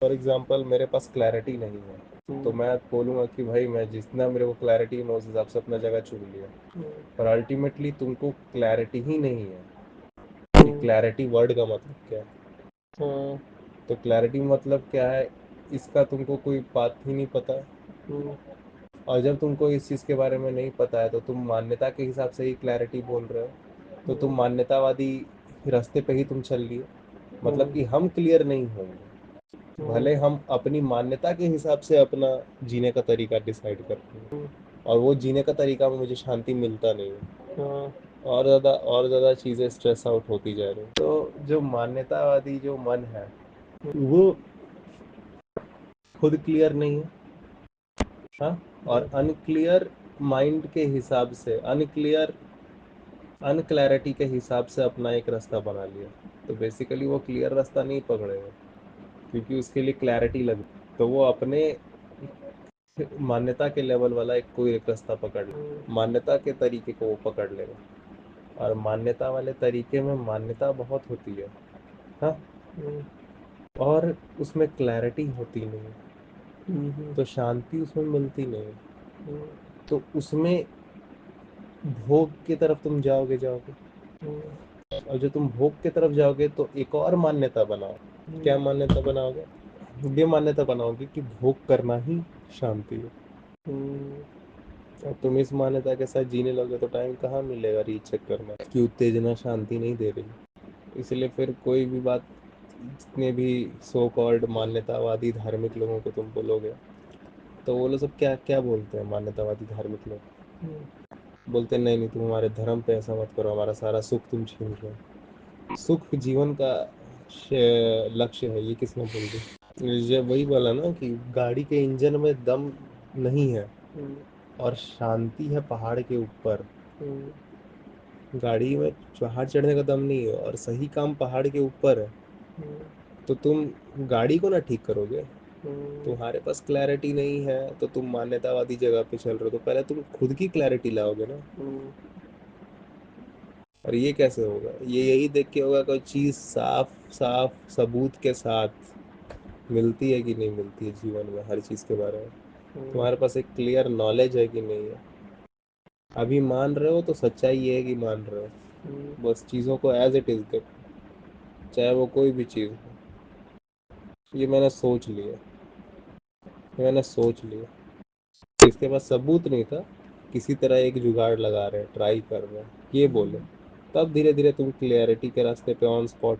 For example मेरे पास clarity नहीं है तो मैं बोलूँगा कि भाई मैं जितना मेरे को क्लैरिटी है मैं उस हिसाब से अपना जगह चुन लिया, पर अल्टीमेटली तुमको क्लैरिटी ही नहीं है कि क्लैरिटी वर्ड का मतलब क्या है। तो क्लैरिटी मतलब क्या है इसका तुमको कोई बात ही नहीं पता है। और जब तुमको इस चीज़ के बारे में नहीं पता है तो तुम मान्यता के हिसाब से ही क्लैरिटी बोल रहे हो, तो तुम मान्यतावादी रास्ते पे ही तुम चल लिए। मतलब कि हम क्लियर नहीं होंगे भले हम अपनी मान्यता के हिसाब से अपना जीने का तरीका डिसाइड करते हैं, और वो जीने का तरीका में मुझे शांति मिलता नहीं है, और ज़्यादा चीज़ें स्ट्रेस आउट होती जा रही। तो जो मान्यतावादी जो मन है वो खुद क्लियर नहीं है, हाँ, और अनक्लियर माइंड के हिसाब से अनक्लैरिटी के हिसाब से अपना एक रास्ता बना लिया। तो बेसिकली वो क्लियर रास्ता नहीं पकड़ेगा क्योंकि उसके लिए क्लैरिटी लग, तो वो अपने मान्यता के लेवल वाला कोई एक रास्ता पकड़ ले, मान्यता के तरीके को वो पकड़ लेगा। और मान्यता वाले तरीके में मान्यता बहुत होती है, हाँ, और उसमें क्लैरिटी होती नहीं, तो शांति उसमें मिलती नहीं। तो उसमें भोग की तरफ तुम जाओगे, और जो तुम भोग की तरफ जाओगे तो एक और मान्यता बनाओ। क्या मान्यता बनाओगे? ये मान्यता बनाओगे कि भोग करना ही शांति है। और तुम इस मान्यता के साथ जीने लोगे तो टाइम कहाँ मिलेगा रीचेक करना कि उत्तेजना शांति नहीं दे रही। इसलिए फिर कोई भी बात जितने भी सो कॉल्ड मान्यतावादी धार्मिक लोगों को तुम बोलोगे तो वो लोग सब क्या क्या बोलते हैं, मान्यतावादी धार्मिक लोग बोलते हैं नहीं नहीं तुम हमारे धर्म पे ऐसा मत करो, हमारा सारा सुख तुम छीन रहे हो। सुख जीवन का लक्ष्य है, ये किसने बोल दिया? ये वही बोला ना कि गाड़ी के इंजन में दम नहीं है और शांति है पहाड़ के ऊपर। गाड़ी में पहाड़ चढ़ने का दम नहीं है और सही काम पहाड़ के ऊपर है, तो तुम गाड़ी को ना ठीक करोगे। तुम्हारे पास क्लैरिटी नहीं है तो तुम मान्यतावादी जगह पे चल रहे हो, तो पहले तुम खुद की क्लैरिटी लाओगे ना। और ये कैसे होगा? ये यही देख के होगा कोई चीज़ साफ साफ सबूत के साथ मिलती है कि नहीं मिलती है जीवन में हर चीज़ के बारे में। तुम्हारे पास एक क्लियर नॉलेज है कि नहीं है। अभी मान रहे हो तो सच्चाई ये है कि मान रहे हो, बस चीज़ों को एज इट इज़ देखो, चाहे वो कोई भी चीज़ हो। ये मैंने सोच लिया, ये मैंने सोच लिया। इसके पास सबूत नहीं था, किसी तरह एक जुगाड़ लगा रहे हैं, ट्राई कर रहे हैं, ये बोले, तब धीरे धीरे तुम क्लियरिटी के रास्ते पे ऑन स्पॉट